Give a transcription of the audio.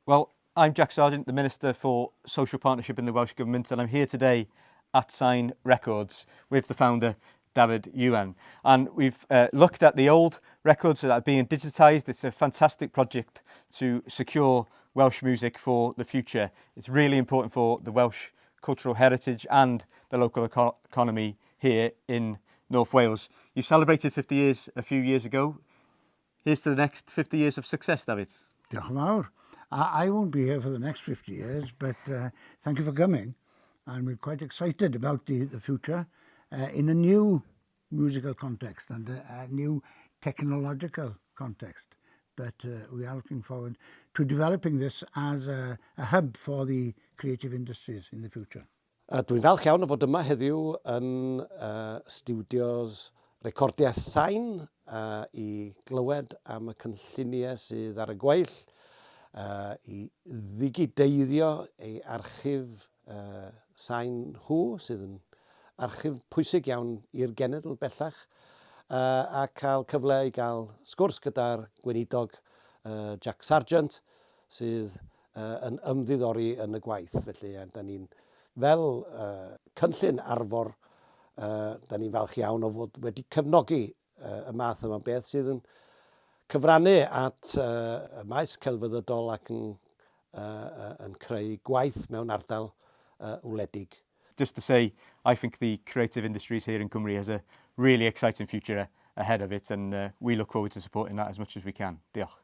Well, I'm Jack Sargeant, the Minister for Social Partnership in the Welsh Government, and I'm here today at Sain Records with the founder, David Ewan. And we've looked at the old records that are being digitised. It's a fantastic project to secure Welsh music for the future. It's really important for the Welsh cultural heritage and the local economy here in North Wales. You celebrated 50 years a few years ago. Here's to the next 50 years of success, David. Diolch yn fawr. I won't be here for the next 50 years, but thank you for coming. And we're quite excited about the future in a new musical context and a new technological context. But we are looking forward to developing this as a hub for the creative industries in the future. Dwi'n falch iawn o fod yma heddiw yn studios recordiau Sain i glywed am y cynlluniau sydd ar y gweill, i ddigideiddio ei archif Sain sydd yn archif pwysig iawn i'r genedl bellach, a cael cyfle i gael sgwrs gyda'r Gweinidog Jack Sargeant sydd yn ymddiddori yn y gwaith. Felly, da ni'n fel cynllun Arfor, da ni'n falch iawn o fod wedi cefnogi y math yma beth sydd yn cyfrannu at y maes celfyddydol ac yn creu gwaith mewn ardal wledig. Just to say, I think the creative industries here in Cymru has a really exciting future ahead of it, and we look forward to supporting that as much as we can. Diolch.